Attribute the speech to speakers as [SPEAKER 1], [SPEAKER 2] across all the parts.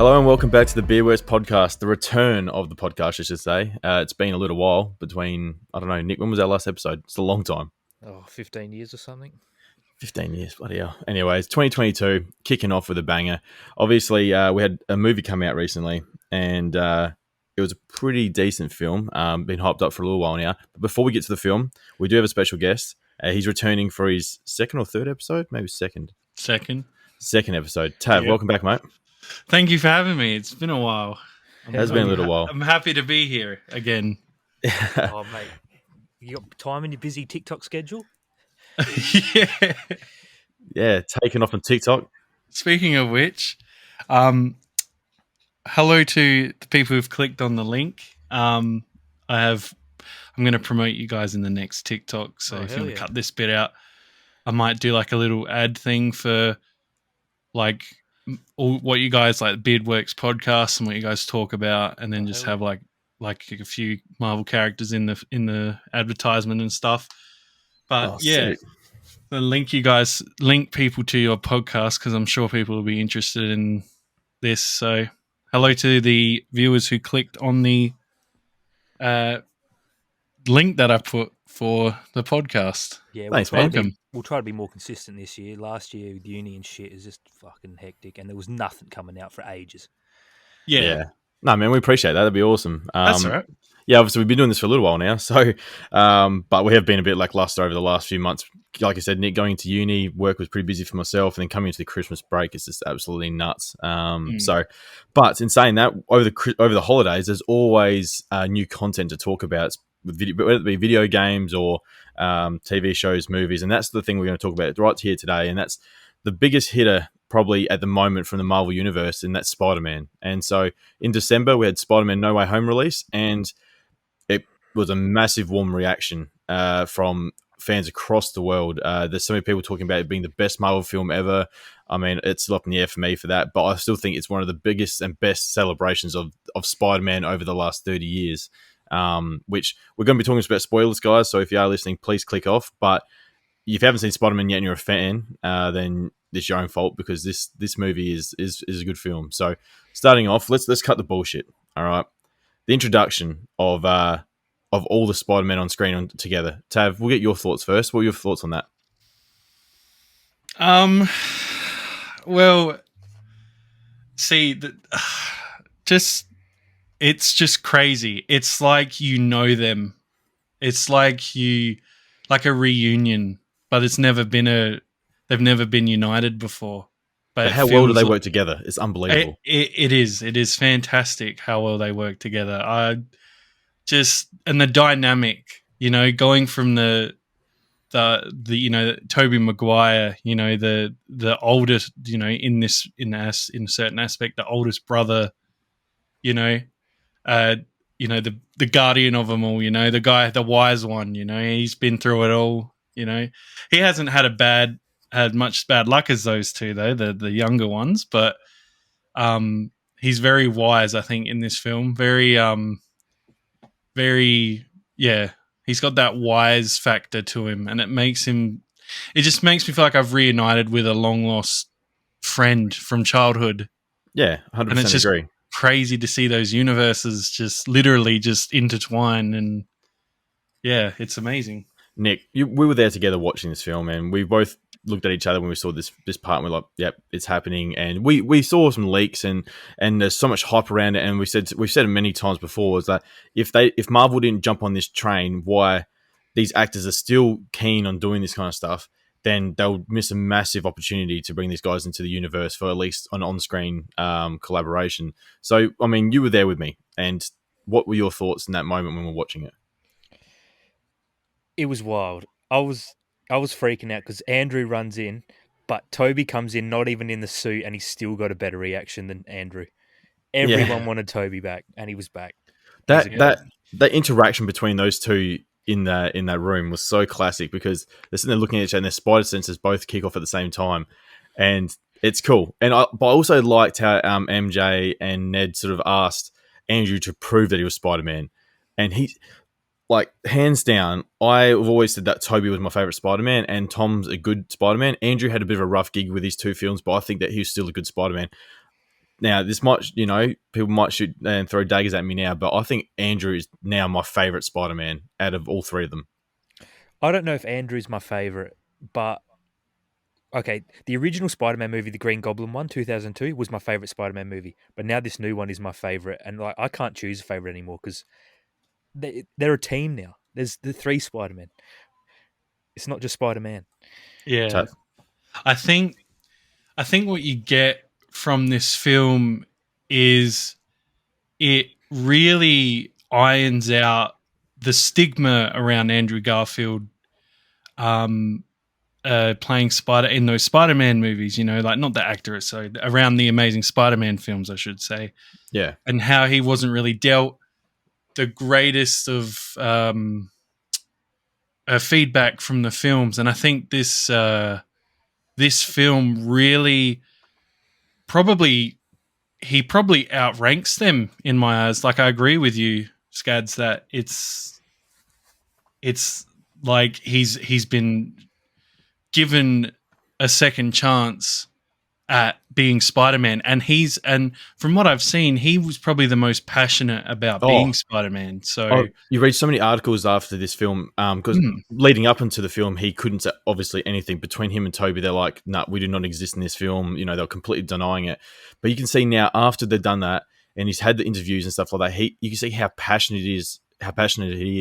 [SPEAKER 1] Hello and welcome back to the Beardworks Podcast, the return of the podcast, I should say. It's been a little while between, I don't know, Nick, when was our last episode? It's a long time.
[SPEAKER 2] 15 years or something.
[SPEAKER 1] 15 years, bloody hell. Anyways, 2022, kicking off with a banger. Obviously, we had a movie come out recently, and it was a pretty decent film. Been hyped up for a little while now. But before we get to the film, we do have a special guest. He's returning for his second or third episode? Maybe second.
[SPEAKER 3] Second
[SPEAKER 1] Episode. Tav, welcome back, mate.
[SPEAKER 3] Thank you for having me. It's been a while.
[SPEAKER 1] It has been a little while.
[SPEAKER 3] I'm happy to be here again.
[SPEAKER 2] Oh, mate. You got time in your busy TikTok schedule?
[SPEAKER 3] Yeah.
[SPEAKER 1] Yeah, taken off on TikTok.
[SPEAKER 3] Speaking of which, hello to the people who've clicked on the link. I'm going to promote you guys in the next TikTok. So if you want to cut this bit out, I might do like a little ad thing for like all what you guys like Beardworks Podcast and what you guys talk about, and then just have like a few Marvel characters in the advertisement and stuff. But sick. The link people to your podcast because I'm sure people will be interested in this. So hello to the viewers who clicked on the link that I put for the podcast.
[SPEAKER 2] Yeah,
[SPEAKER 1] thanks,
[SPEAKER 3] welcome.
[SPEAKER 2] We'll try to be more consistent this year. Last year with uni and shit is just fucking hectic, and there was nothing coming out for ages.
[SPEAKER 3] Yeah.
[SPEAKER 1] No, man, we appreciate that. That'd be awesome.
[SPEAKER 3] That's all right.
[SPEAKER 1] Yeah, obviously we've been doing this for a little while now, so but we have been a bit lackluster over the last few months. Like I said, Nick, going into uni, work was pretty busy for myself, and then coming into the Christmas break, it's just absolutely nuts. So, but in saying that, over the holidays, there's always new content to talk about, whether it be video games or TV shows, movies, and that's the thing we're going to talk about right here today, and that's the biggest hitter probably at the moment from the Marvel Universe, and that's Spider-Man. And so in December, we had Spider-Man No Way Home release, and it was a massive warm reaction from fans across the world. There's so many people talking about it being the best Marvel film ever. I mean, it's still up in the air for me for that, but I still think it's one of the biggest and best celebrations of Spider-Man over the last 30 years, which we're going to be talking about spoilers, guys, so if you are listening, please click off. But if you haven't seen Spider-Man yet and you're a fan, then it's your own fault, because this movie is a good film. So starting off, let's cut the bullshit. All right, the introduction of all the Spider-Men on screen together. Tav, we'll get your thoughts first. What are your thoughts on that?
[SPEAKER 3] Well, see, it's just crazy. It's like you know them. It's like a reunion, but they've never been united before. But
[SPEAKER 1] how well do they work together? It's unbelievable.
[SPEAKER 3] It is fantastic how well they work together. And the dynamic, going from the Tobey Maguire, the oldest, in a certain aspect, the oldest brother, the guardian of them all, the guy, the wise one, he's been through it all, he hasn't had much bad luck as those two though, the younger ones, but he's very wise, I think, in this film. He's got that wise factor to him, and it just makes me feel like I've reunited with a long lost friend from childhood.
[SPEAKER 1] Yeah, 100%
[SPEAKER 3] and it's just
[SPEAKER 1] agree.
[SPEAKER 3] Crazy to see those universes just literally just intertwine, and yeah, it's amazing.
[SPEAKER 1] Nick, we were there together watching this film, and we both looked at each other when we saw this part, and we're like, yep, it's happening. And we saw some leaks, and there's so much hype around it, and we've said it many times before, is that if Marvel didn't jump on this train, why these actors are still keen on doing this kind of stuff, then they'll miss a massive opportunity to bring these guys into the universe for at least an on-screen collaboration. So, I mean, you were there with me, and what were your thoughts in that moment when we were watching it?
[SPEAKER 2] It was wild. I was freaking out because Andrew runs in, but Toby comes in not even in the suit, and he's still got a better reaction than Andrew. Everyone wanted Toby back, and he was back.
[SPEAKER 1] That interaction between those two in that room was so classic, because they're sitting there looking at each other, and their spider senses both kick off at the same time, and it's cool. But I also liked how MJ and Ned sort of asked Andrew to prove that he was Spider-Man, and he. Like, hands down, I've always said that Toby was my favourite Spider-Man, and Tom's a good Spider-Man. Andrew had a bit of a rough gig with his two films, but I think that he was still a good Spider-Man. Now, this might, people might shoot and throw daggers at me now, but I think Andrew is now my favourite Spider-Man out of all three of them.
[SPEAKER 2] I don't know if Andrew's my favourite, but okay, the original Spider-Man movie, the Green Goblin one, 2002, was my favourite Spider-Man movie. But now this new one is my favourite, and like I can't choose a favourite anymore because they're a team now. There's the three Spider-Men. It's not just Spider-Man.
[SPEAKER 3] Yeah,
[SPEAKER 1] So,
[SPEAKER 3] I think what you get from this film is it really irons out the stigma around Andrew Garfield playing Spider in those Spider-Man movies, like not the actor, so around the Amazing Spider-Man films, I should say.
[SPEAKER 1] Yeah.
[SPEAKER 3] And how he wasn't really dealt the greatest of feedback from the films. And I think this film really he probably outranks them in my eyes. Like, I agree with you, Scads, that it's like he's been given a second chance at being Spider-Man, and from what I've seen, he was probably the most passionate about being Spider-Man. So
[SPEAKER 1] you read so many articles after this film, because leading up into the film, he couldn't say obviously anything. Between him and Toby, they're like, "No, we do not exist in this film." They're completely denying it. But you can see now, after they've done that, and he's had the interviews and stuff like that, you can see how passionate he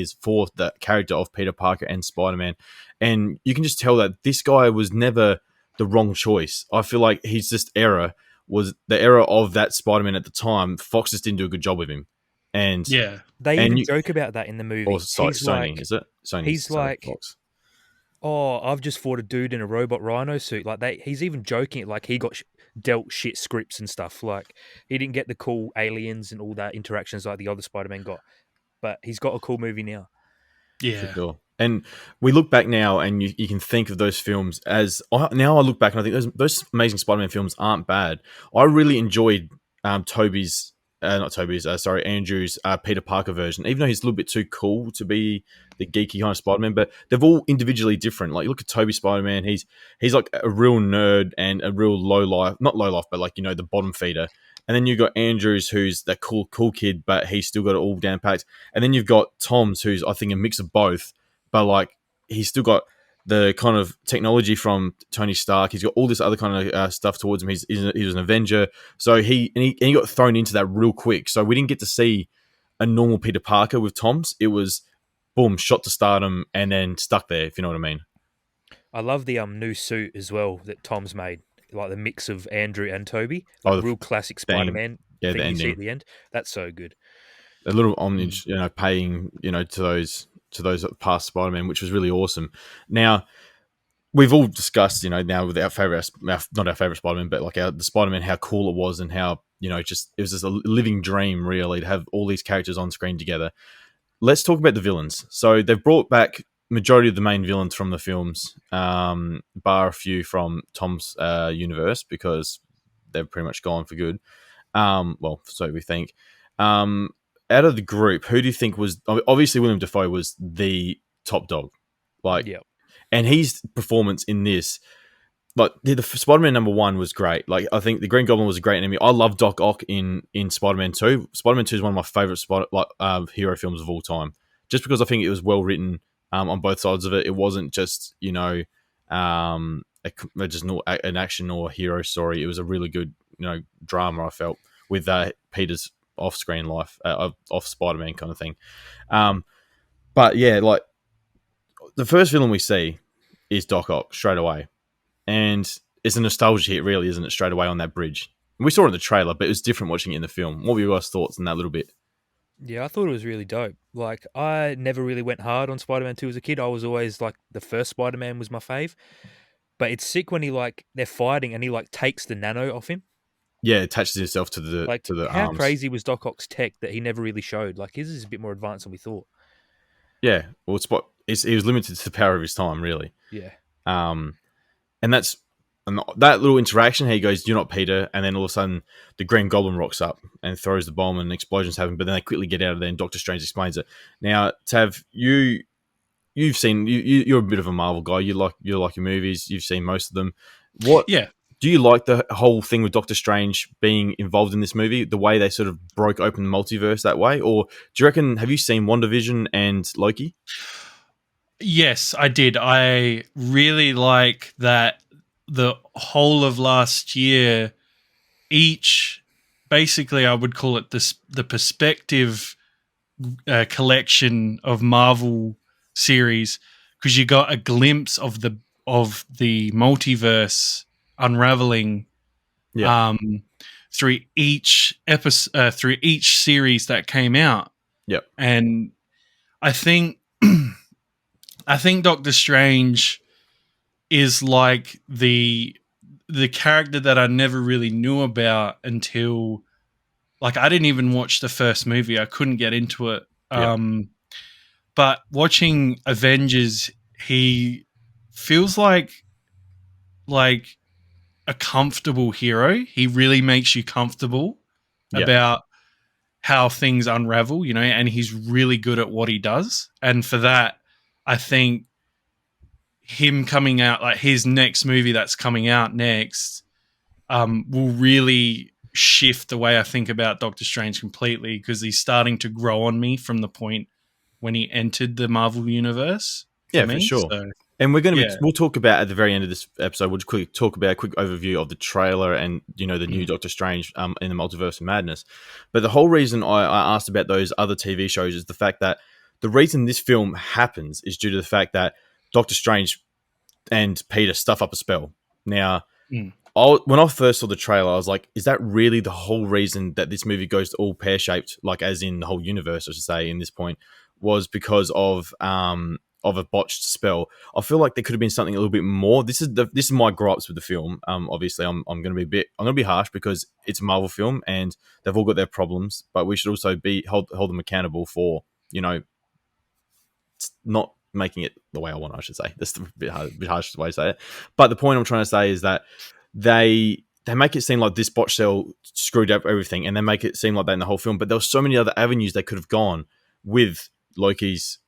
[SPEAKER 1] is for the character of Peter Parker and Spider-Man, and you can just tell that this guy was never the wrong choice. I feel like his just error was the error of that Spider-Man at the time. Fox just didn't do a good job with him. And
[SPEAKER 2] they even joke about that in the movie.
[SPEAKER 1] Or Sony, is it? Sony.
[SPEAKER 2] He's like, Fox. "Oh, I've just fought a dude in a robot rhino suit." Like he's even joking, like he got dealt shit scripts and stuff. Like he didn't get the cool aliens and all that interactions like the other Spider-Man got. But he's got a cool movie now.
[SPEAKER 3] Yeah.
[SPEAKER 1] For sure. And we look back now, and you can think of those films as now. I look back and I think those Amazing Spider-Man films aren't bad. I really enjoyed Andrew's Peter Parker version, even though he's a little bit too cool to be the geeky kind of Spider-Man. But they're all individually different. Like, you look at Tobey Spider-Man, he's like a real nerd and a real not low life, but like the bottom feeder. And then you've got Andrews, who's that cool kid, but he's still got it all down packed. And then you've got Tom's, who's I think a mix of both. But like, he's still got the kind of technology from Tony Stark. He's got all this other kind of stuff towards him. He was an Avenger, so he got thrown into that real quick. So we didn't get to see a normal Peter Parker with Tom's. It was boom, shot to stardom, and then stuck there. If you know what I mean.
[SPEAKER 2] I love the new suit as well that Tom's made, like the mix of Andrew and Toby, like real classic Spider-Man.
[SPEAKER 1] Yeah,
[SPEAKER 2] thing
[SPEAKER 1] the
[SPEAKER 2] you
[SPEAKER 1] ending
[SPEAKER 2] see at the end. That's so good.
[SPEAKER 1] A little homage, paying to those past Spider-Man, which was really awesome. Now, we've all discussed, now with not our favorite Spider-Man, but like the Spider-Man, how cool it was, and how, it was just a living dream, really, to have all these characters on screen together. Let's talk about the villains. So they've brought back majority of the main villains from the films, bar a few from Tom's universe, because they've pretty much gone for good. Well, so we think. Out of the group, who do you think was... Obviously, William Dafoe was the top dog. And his performance in this... Like, the Spider-Man #1 was great. Like, I think the Green Goblin was a great enemy. I love Doc Ock in Spider-Man 2. Spider-Man 2 is one of my favourite hero films of all time. Just because I think it was well written on both sides of it. It wasn't just, just an action or hero story. It was a really good, drama, I felt, with Peter's off-screen life, off Spider-Man kind of thing. But yeah, like, the first villain we see is Doc Ock straight away. And it's a nostalgia hit, really, isn't it, straight away on that bridge. And we saw it in the trailer, but it was different watching it in the film. What were your guys' thoughts on that little bit?
[SPEAKER 2] Yeah, I thought it was really dope. Like, I never really went hard on Spider-Man 2 as a kid. I was always, like, the first Spider-Man was my fave. But it's sick when they're fighting and he, like, takes the nano off him.
[SPEAKER 1] Yeah, it attaches himself to the
[SPEAKER 2] how
[SPEAKER 1] arms.
[SPEAKER 2] Crazy was Doc Ock's tech that he never really showed? Like, his is a bit more advanced than we thought.
[SPEAKER 1] Yeah, well, he was limited to the power of his time, really.
[SPEAKER 2] Yeah.
[SPEAKER 1] And that little interaction, he goes, "You're not Peter," and then all of a sudden the Green Goblin rocks up and throws the bomb and explosions happen, but then they quickly get out of there and Doctor Strange explains it. Now, Tav, you've seen, you're a bit of a Marvel guy. You like your movies. You've seen most of them.
[SPEAKER 3] Yeah.
[SPEAKER 1] do you like the whole thing with Doctor Strange being involved in this movie, the way they sort of broke open the multiverse that way? Or do you reckon, have you seen WandaVision and Loki?
[SPEAKER 3] Yes, I did. I really like that the whole of last year, basically I would call it the perspective collection of Marvel series, because you got a glimpse of the multiverse unraveling through each episode, through each series that came out.
[SPEAKER 1] Yep.
[SPEAKER 3] And I think Doctor Strange is like the character that I never really knew about until, like, I didn't even watch the first movie. I couldn't get into it. But watching Avengers, he feels like a comfortable hero. He really makes you comfortable about how things unravel, you know, and he's really good at what he does. And for that, I think him coming out, like his next movie that's coming out next, will really shift the way I think about Doctor Strange completely, because he's starting to grow on me from the point when he entered the Marvel universe.
[SPEAKER 1] For sure. So, and we're going to we'll talk about at the very end of this episode, we'll just talk about a quick overview of the trailer and, you know, the new Doctor Strange in the Multiverse of Madness. But the whole reason I asked about those other TV shows is the fact that the reason this film happens is due to the fact that Doctor Strange and Peter stuff up a spell. Now, when I first saw the trailer, I was like, is that really the whole reason that this movie goes all pear-shaped, like as in the whole universe, I should say, in this point, was because of a botched spell? I feel like there could have been something a little bit more. This is my gripes with the film. Obviously, I'm going to be harsh because it's a Marvel film and they've all got their problems, but we should also hold them accountable for, you know, not making it the way I want, I should say. That's a bit harsh way to say it. But the point I'm trying to say is that they make it seem like this botch cell screwed up everything, and they make it seem like that in the whole film. But there were so many other avenues they could have gone with Loki's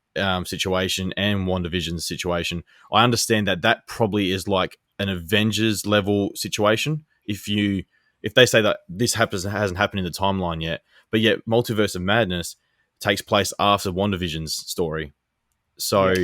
[SPEAKER 1] situation and WandaVision's situation. I understand that probably is like an Avengers level situation. If they say that this hasn't happened in the timeline yet, but yet Multiverse of Madness takes place after WandaVision's story. So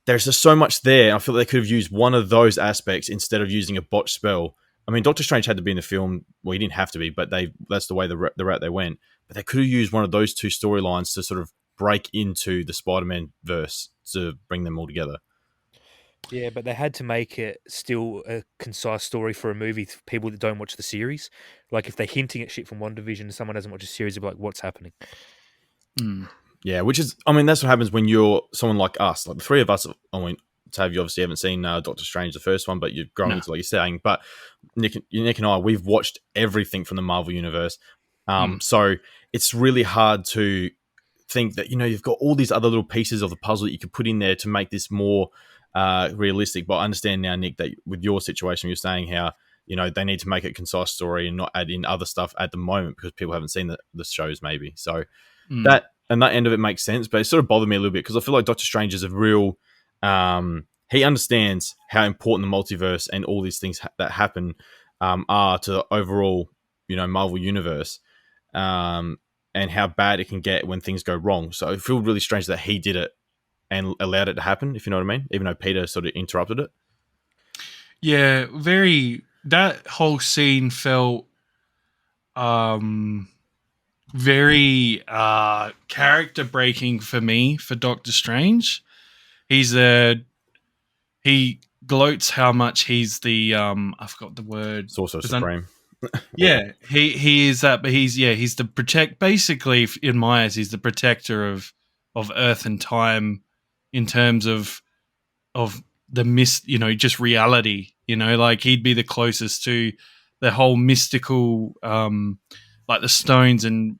[SPEAKER 1] there's just so much there. I feel like they could have used one of those aspects instead of using a botched spell. I mean, Doctor Strange had to be in the film. Well, he didn't have to be, but that's the way the route they went. But they could have used one of those two storylines to sort of break into the Spider-Man verse to bring them all together.
[SPEAKER 2] Yeah, but they had to make it still a concise story for a movie for people that don't watch the series. Like, if they're hinting at shit from WandaVision and someone doesn't watch the series, they'll be like, what's happening?
[SPEAKER 1] Yeah, which is, I mean, that's what happens when you're someone like us. Like the three of us, I mean, Tav, you obviously haven't seen Doctor Strange, the first one, but you've grown into, like you're saying. But Nick and I, we've watched everything from the Marvel Universe. So it's really hard to think that, you know, you've got all these other little pieces of the puzzle that you could put in there to make this more realistic. But I understand now, Nick, that with your situation, you're saying how, you know, they need to make it a concise story and not add in other stuff at the moment because people haven't seen the shows maybe. So that end of it makes sense, but it sort of bothered me a little bit because I feel like Doctor Strange is a real... he understands how important the multiverse and all these things that happen are to the overall, you know, Marvel universe, and how bad it can get when things go wrong. So it feels really strange that he did it and allowed it to happen, if you know what I mean, even though Peter sort of interrupted it.
[SPEAKER 3] Yeah, that whole scene felt very character breaking for me for Doctor Strange. He gloats how much he's the I forgot the word,
[SPEAKER 1] Sorcerer Supreme.
[SPEAKER 3] Yeah, he is that, but he's the basically in my eyes, he's the protector of Earth and time in terms of the you know, just reality, you know, like he'd be the closest to the whole mystical like the stones and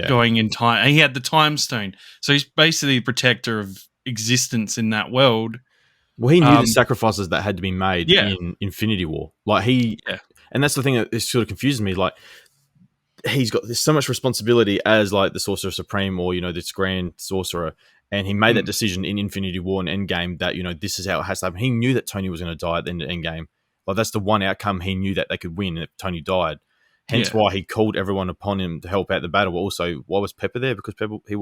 [SPEAKER 3] going in time. And he had the time stone. So he's basically the protector of existence in that world.
[SPEAKER 1] Well, he knew the sacrifices that had to be made in Infinity War. Like and that's the thing that sort of confuses me. Like there's so much responsibility as like the Sorcerer Supreme, or, you know, this Grand Sorcerer, and he made that decision in Infinity War and Endgame that, you know, this is how it has to happen. He knew that Tony was going to die at the end of Endgame. Like that's the one outcome he knew that they could win if Tony died. Hence why he called everyone upon him to help out the battle. Also, why was Pepper there? Because Pepper he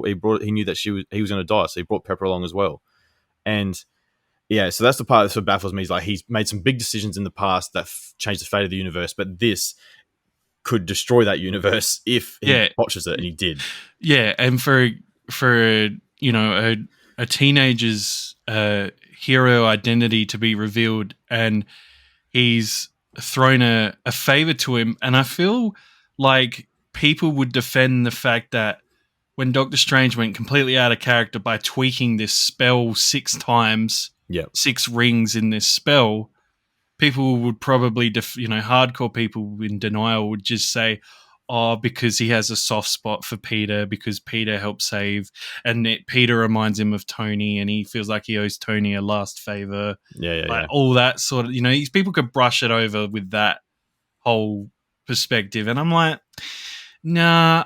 [SPEAKER 1] knew that he was going to die, so he brought Pepper along as well. And yeah, so that's the part that sort of baffles me. Is like he's made some big decisions in the past that changed the fate of the universe, but this could destroy that universe if he botches it, and he did.
[SPEAKER 3] Yeah, and for a teenager's hero identity to be revealed, and he's thrown a favor to him, and I feel like people would defend the fact that when Doctor Strange went completely out of character by tweaking this spell 6 times, 6 rings in this spell, people would probably, hardcore people in denial would just say, because he has a soft spot for Peter, because Peter helped save, and Peter reminds him of Tony, and he feels like he owes Tony a last favor. All that sort of, people could brush it over with that whole perspective, and I'm like, nah.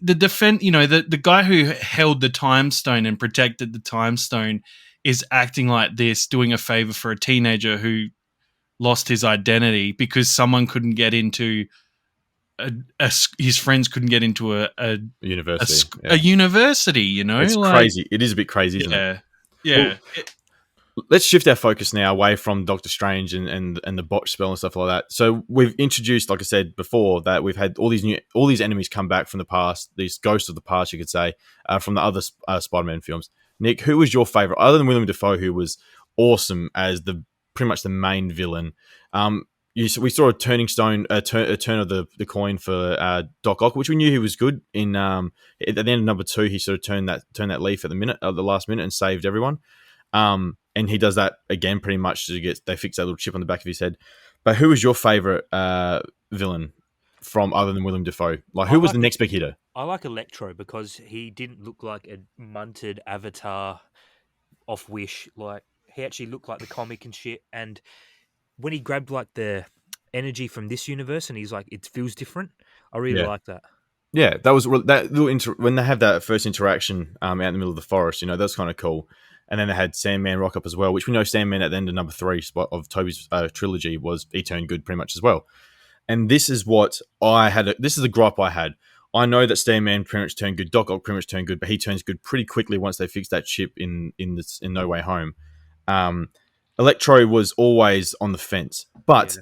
[SPEAKER 3] The guy who held the time stone and protected the time stone is acting like this, doing a favor for a teenager who lost his identity because someone couldn't get into his friends couldn't get into a
[SPEAKER 1] university.
[SPEAKER 3] A university,
[SPEAKER 1] It's crazy. It is a bit crazy, isn't it?
[SPEAKER 3] Yeah.
[SPEAKER 1] Well, let's shift our focus now away from Doctor Strange and the botch spell and stuff like that. So we've introduced, like I said before, that we've had all these enemies come back from the past, these ghosts of the past, you could say, from the other Spider-Man films. Nick, who was your favorite, other than Willem Dafoe, who was awesome as pretty much the main villain? We saw a turn of the coin for Doc Ock, which we knew he was good in. At the end of number 2, he sort of turned that leaf at the last minute and saved everyone. And he does that again pretty much they fix that little chip on the back of his head. But who was your favorite villain from other than Willem Dafoe? Like, who was the next big hitter?
[SPEAKER 2] I like Electro because he didn't look like a munted avatar off Wish. Like, he actually looked like the comic and shit, and when he grabbed like the energy from this universe and he's like, it feels different. I really like that.
[SPEAKER 1] Yeah, that was that little when they have that first interaction out in the middle of the forest. That was kind of cool. And then they had Sandman rock up as well, which we know Sandman at the end of number 3 of Toby's trilogy he turned good pretty much as well. And this is what this is the gripe I had. I know that Sandman pretty much turned good, Doc Ock pretty much turned good, but he turns good pretty quickly once they fix that chip in No Way Home. Electro was always on the fence, but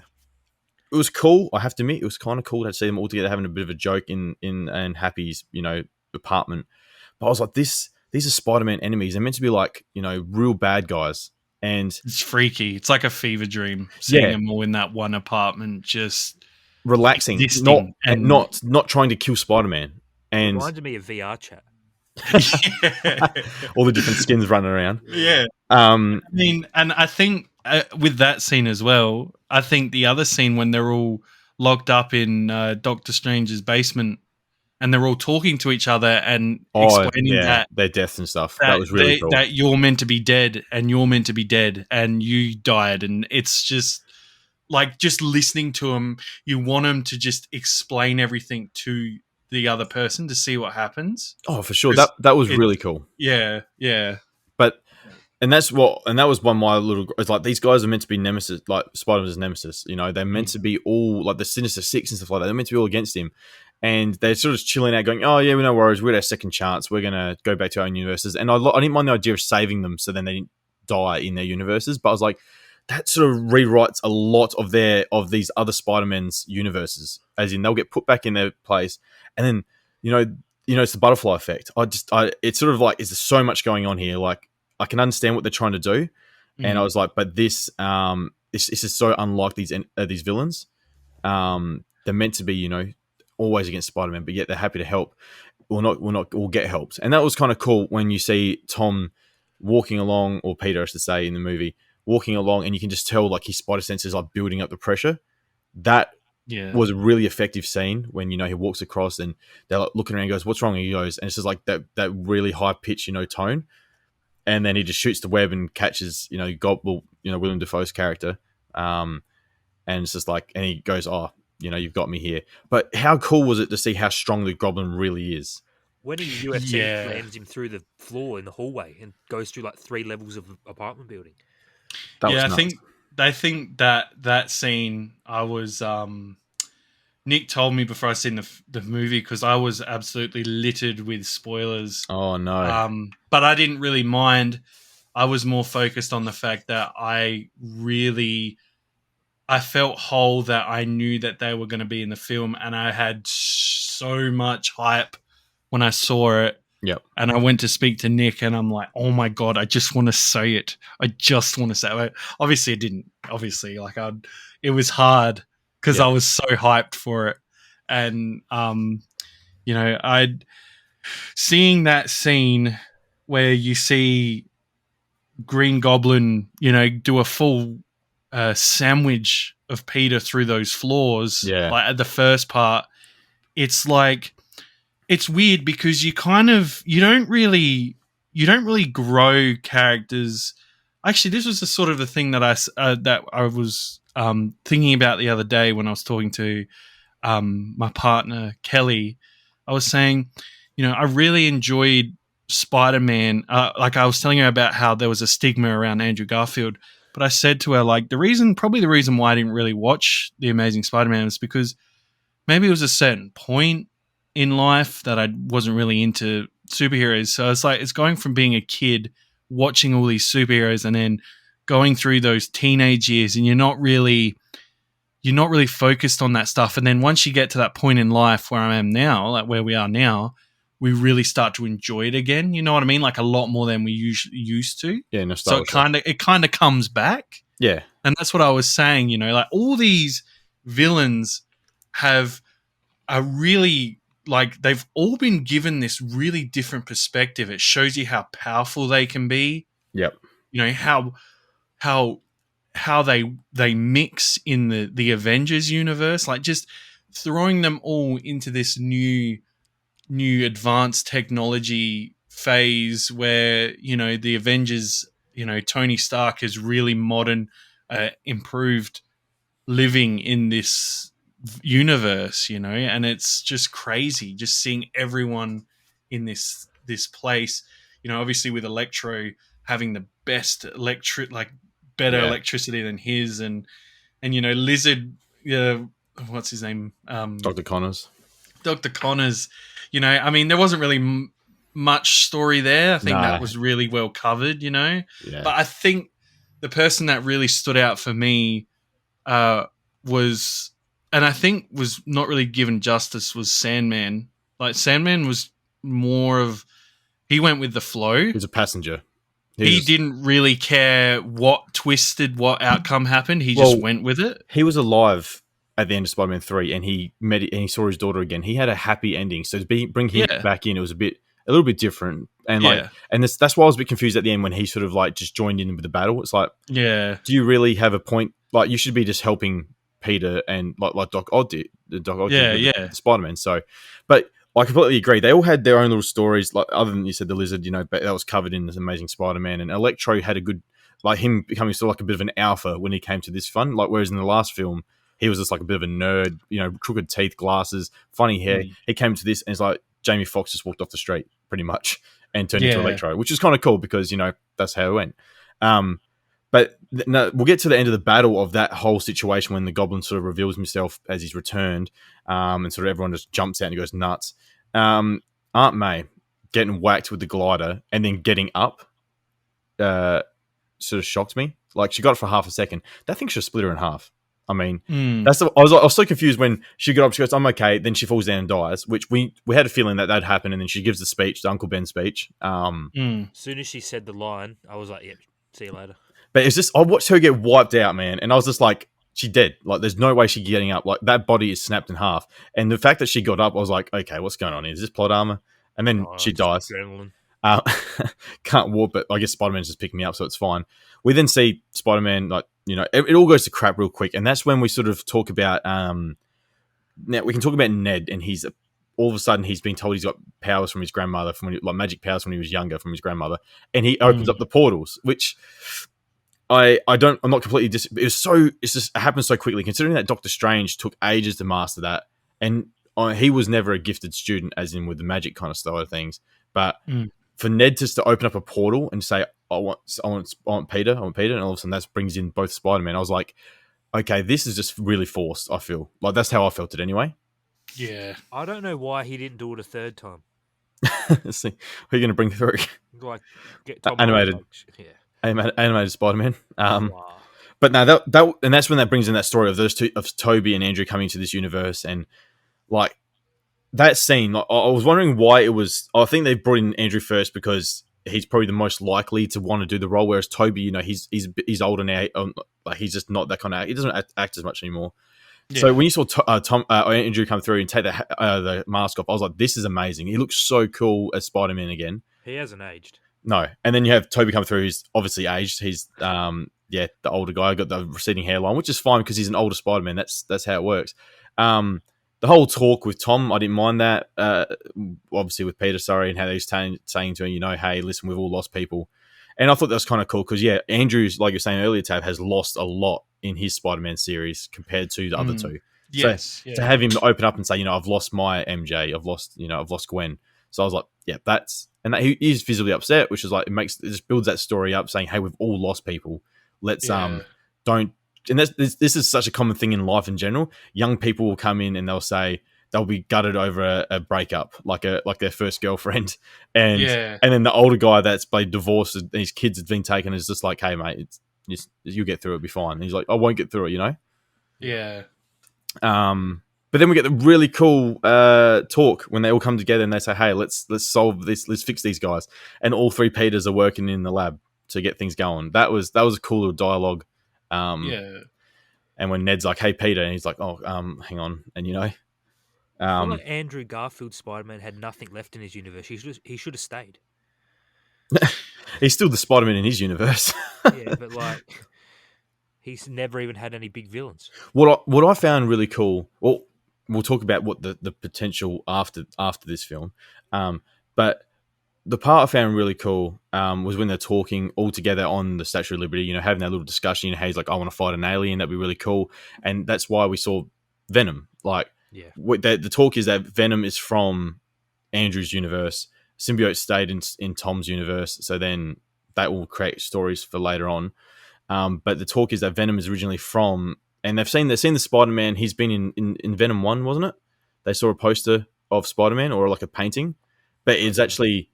[SPEAKER 1] it was cool. I have to admit, it was kind of cool to see them all together having a bit of a joke in Happy's apartment. But I was like, these are Spider-Man enemies. They're meant to be like real bad guys, and
[SPEAKER 3] it's freaky. It's like a fever dream seeing them all in that one apartment, just
[SPEAKER 1] relaxing, not trying to kill Spider-Man. And
[SPEAKER 2] it reminded me of VR chat.
[SPEAKER 1] All the different skins running around.
[SPEAKER 3] Yeah. And I think with that scene as well, I think the other scene when they're all locked up in Doctor Strange's basement and they're all talking to each other and explaining that
[SPEAKER 1] their deaths and stuff. That was really cool.
[SPEAKER 3] That you're meant to be dead and you're meant to be dead and you died. And it's just like just listening to him, you want him to just explain everything to the other person to see what happens.
[SPEAKER 1] Oh, for sure. That was really cool.
[SPEAKER 3] Yeah, yeah.
[SPEAKER 1] But that was one of my little. It's like these guys are meant to be nemesis, like Spider-Man's nemesis. They're meant to be all like the Sinister Six and stuff like that. They're meant to be all against him, and they're sort of chilling out, going, "Oh yeah, no worries. We're at our second chance. We're gonna go back to our own universes." And I didn't mind the idea of saving them, so then they didn't die in their universes. But I was like, that sort of rewrites a lot of these other Spider-Man's universes, as in they'll get put back in their place. And then, it's the butterfly effect. It's sort of like, is there so much going on here? Like, I can understand what they're trying to do. And I was like, but this is so unlike these villains. They're meant to be, always against Spider-Man, but yet they're happy to help. We'll get helped. And that was kind of cool when you see Tom walking along, or Peter, I should say, in the movie, walking along, and you can just tell like his spider sense is like building up the pressure. That was a really effective scene when he walks across and they're like looking around and goes, "What's wrong?" And he goes, and it's just like that really high pitch tone, and then he just shoots the web and catches Willem Dafoe's character, and it's just like, and he goes, "Oh, you've got me here." But how cool was it to see how strong the Goblin really is?
[SPEAKER 2] When he UFC lands him through the floor in the hallway and goes through like 3 levels of apartment building.
[SPEAKER 3] I think they think that scene, I was Nick told me before I seen the movie, because I was absolutely littered with spoilers.
[SPEAKER 1] Oh no.
[SPEAKER 3] But I didn't really mind. I was more focused on the fact that I felt whole, that I knew that they were going to be in the film, and I had so much hype when I saw it.
[SPEAKER 1] Yep.
[SPEAKER 3] And I went to speak to Nick, and I'm like, oh my God, I just want to say it. I just want to say it. Obviously, it didn't. Obviously, it was hard because I was so hyped for it. And, seeing that scene where you see Green Goblin, do a full sandwich of Peter through those floors, like at the first part, it's like, it's weird because you don't really grow characters. Actually, this was the sort of the thing that I was thinking about the other day when I was talking to my partner Kelly. I was saying, I really enjoyed Spider-Man. Like I was telling her about how there was a stigma around Andrew Garfield, but I said to her, like, the reason why I didn't really watch The Amazing Spider-Man was because maybe it was a certain point in life that I wasn't really into superheroes. So it's going from being a kid watching all these superheroes and then going through those teenage years, and you're not really focused on that stuff. And then once you get to that point in life where I am now, like where we are now, we really start to enjoy it again. You know what I mean? Like a lot more than we used to.
[SPEAKER 1] Yeah, nostalgia.
[SPEAKER 3] So it kind of comes back.
[SPEAKER 1] Yeah.
[SPEAKER 3] And that's what I was saying, like all these villains have a really, like, they've all been given this really different perspective. It shows you how powerful they can be.
[SPEAKER 1] Yep.
[SPEAKER 3] How they mix in the Avengers universe, like just throwing them all into this new advanced technology phase where, the Avengers, Tony Stark is really modern, improved living in this universe, and it's just crazy just seeing everyone in this place, obviously with Electro having the best better electricity than his, and Lizard, what's his name,
[SPEAKER 1] Dr. Connors,
[SPEAKER 3] I mean, there wasn't really much story there. I think that was really well covered, but I think the person that really stood out for me was, and I think was not really given justice, was Sandman. Like, Sandman was more of, he went with the flow.
[SPEAKER 1] He was a passenger.
[SPEAKER 3] He didn't really care what outcome happened. He just went with it.
[SPEAKER 1] He was alive at the end of Spider-Man 3, and he saw his daughter again. He had a happy ending. So to bring him back in, it was a little bit different. And that's why I was a bit confused at the end when he sort of like just joined in with the battle. It's like, do you really have a point? Like, you should be just helping Peter and like Doc Ock did. The Spider-Man. So, but I completely agree. They all had their own little stories. Like, other than, you said, the Lizard, but that was covered in this Amazing Spider-Man, and Electro had a good, like, him becoming sort of like a bit of an alpha when he came to this fun. Like, whereas in the last film, he was just like a bit of a nerd, crooked teeth, glasses, funny hair. He came to this and it's like Jamie Foxx just walked off the street pretty much and turned into Electro, which is kind of cool because, that's how it went. But we'll get to the end of the battle of that whole situation when the Goblin sort of reveals himself as he's returned, and sort of everyone just jumps out and goes nuts. Aunt May getting whacked with the glider and then getting up sort of shocked me. Like, she got it for half a second. That thing should split her in half. I mean, I was so confused when she got up. She goes, "I'm okay." Then she falls down and dies, which we had a feeling that happened. And then she gives the speech, the Uncle Ben speech.
[SPEAKER 2] As soon as she said the line, I was like, "Yep, see you later."
[SPEAKER 1] But it's just, I watched her get wiped out, man, and I was just like, "She's dead. Like, there's no way she's getting up. Like, that body is snapped in half." And the fact that she got up, I was like, "Okay, what's going on here? Is this plot armor?" And then she dies.
[SPEAKER 2] Adrenaline.
[SPEAKER 1] Can't walk, but I guess Spider-Man's just picking me up, so it's fine. We then see Spider-Man, like, it all goes to crap real quick, and that's when we sort of talk about now we can talk about Ned, and he's all of a sudden he's been told he's got powers from his grandmother, like magic powers when he was younger from his grandmother, and he opens up the portals, which I'm not completely it happened so quickly, considering that Doctor Strange took ages to master that, and he was never a gifted student, as in with the magic kind of style of things, but for Ned just to open up a portal and say, I want Peter, and all of a sudden that brings in both Spider-Man. I was like, okay, this is just really forced. I feel like that's how I felt it anyway.
[SPEAKER 3] Yeah,
[SPEAKER 2] I don't know why he didn't do it a third time.
[SPEAKER 1] Let's see, who are you going to bring through?
[SPEAKER 2] Like get Tom
[SPEAKER 1] animated,
[SPEAKER 2] Holland,
[SPEAKER 1] animated Spider-Man.
[SPEAKER 2] Wow.
[SPEAKER 1] But no, that and that's when that brings in that story of those two, of Toby and Andrew coming to this universe, and like that scene. Like, I was wondering why it was. I think they brought in Andrew first because he's probably the most likely to want to do the role, whereas Toby, you know, he's older now. Like he's just not that kind of. He doesn't act as much anymore. Yeah. So when you saw Andrew come through and take the mask off, I was like, "This is amazing." He looks so cool as Spider-Man again.
[SPEAKER 2] He hasn't aged.
[SPEAKER 1] No, and then you have Toby come through, who's obviously aged. He's the older guy, got the receding hairline, which is fine because he's an older Spider-Man. That's how it works. The whole talk with Tom, I didn't mind that. Obviously with Peter, and how he's saying to him, you know, hey, listen, we've all lost people. And I thought that was kind of cool because, yeah, Andrew's, like you're saying earlier, Tav, has lost a lot in his Spider-Man series compared to the other two.
[SPEAKER 3] Yes.
[SPEAKER 1] So to have him open up and say, you know, I've lost my MJ, I've lost Gwen. So I was like, yeah, he is visibly upset, which is like, it just builds that story up saying, hey, we've all lost people. Let's don't. And this is such a common thing in life in general. Young people will come in and they'll say they'll be gutted over a breakup, like their first girlfriend, and then the older guy that's been divorced and his kids have been taken is just like, hey mate, you'll get through it, it'll be fine. And he's like, I won't get through it, you know.
[SPEAKER 3] Yeah.
[SPEAKER 1] But then we get the really cool talk when they all come together and they say, hey, let's solve this, let's fix these guys, and all three Peters are working in the lab to get things going. That was a cool little dialogue. And when Ned's like, hey Peter, and he's like, oh, hang on, and you know,
[SPEAKER 2] I feel like Andrew Garfield's Spider-Man had nothing left in his universe. He should have stayed.
[SPEAKER 1] He's still the Spider-Man in his universe.
[SPEAKER 2] Yeah, but like, he's never even had any big villains.
[SPEAKER 1] What I found really cool. Well, we'll talk about what the potential after this film, but the part I found really cool was when they're talking all together on the Statue of Liberty, you know, having that little discussion. You know, he's like, I want to fight an alien. That'd be really cool. And that's why we saw Venom. Like, the talk is that Venom is from Andrew's universe. Symbiote stayed in Tom's universe. So then that will create stories for later on. But the talk is that Venom is originally from, and they've seen the Spider-Man. He's been in Venom 1, wasn't it? They saw a poster of Spider-Man or like a painting, but it's actually...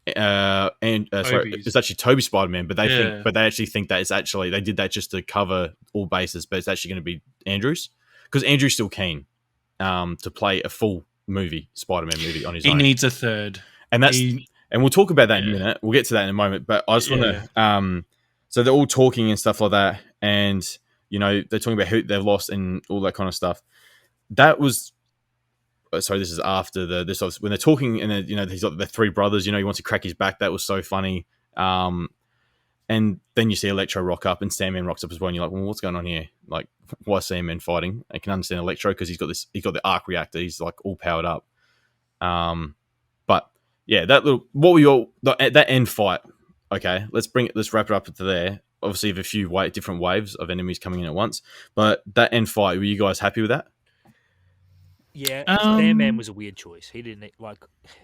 [SPEAKER 1] it's actually Toby Spider-Man, but they actually think that it's actually they did that just to cover all bases, but it's actually going to be Andrew's because Andrew's still keen to play a full Spider-Man movie on his own.
[SPEAKER 3] He needs a third,
[SPEAKER 1] and and we'll talk about that in a minute. We'll get to that in a moment, but I just want to. So they're all talking and stuff like that, and you know they're talking about who they've lost and all that kind of stuff. That was. Sorry, this is after when they're talking, and then, you know, he's got the three brothers. You know, he wants to crack his back. That was so funny. And then you see Electro rock up, and Sandman rocks up as well. And you're like, well, what's going on here? Like, why is Sandman fighting? I can understand Electro because he's got the arc reactor. He's like all powered up. But yeah, that end fight. Okay, let's wrap it up to there. Obviously, have a few different waves of enemies coming in at once. But that end fight, were you guys happy with that?
[SPEAKER 2] Yeah, Sandman was a weird choice. He didn't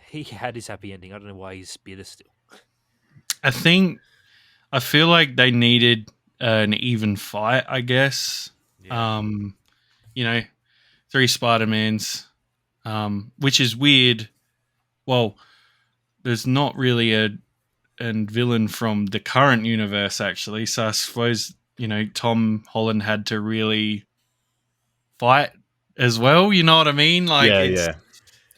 [SPEAKER 2] he had his happy ending. I don't know why he's bitter still.
[SPEAKER 3] I feel like they needed an even fight, I guess. Yeah. You know, 3 Spider-Mans, which is weird. Well, there's not really a villain from the current universe, actually. So I suppose, you know, Tom Holland had to really fight as well, you know what I mean? Like,
[SPEAKER 1] yeah.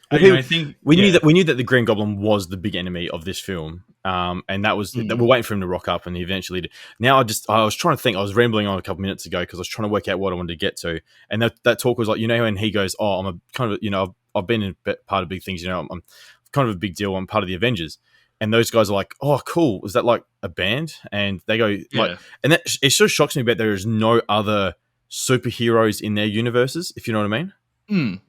[SPEAKER 3] I think
[SPEAKER 1] we knew that the Green Goblin was the big enemy of this film, and that was we're waiting for him to rock up, and he eventually did. Now I was trying to think. I was rambling on a couple minutes ago because I was trying to work out what I wanted to get to, and that talk was like, you know, when he goes, "Oh, I'm a kind of, you know, I've been in part of big things, you know, I'm kind of a big deal. I'm part of the Avengers." And those guys are like, "Oh, cool. Is that like a band?" And they go like, and that it sort of shocks me a bit. There is no other superheroes in their universes, if you know what I mean.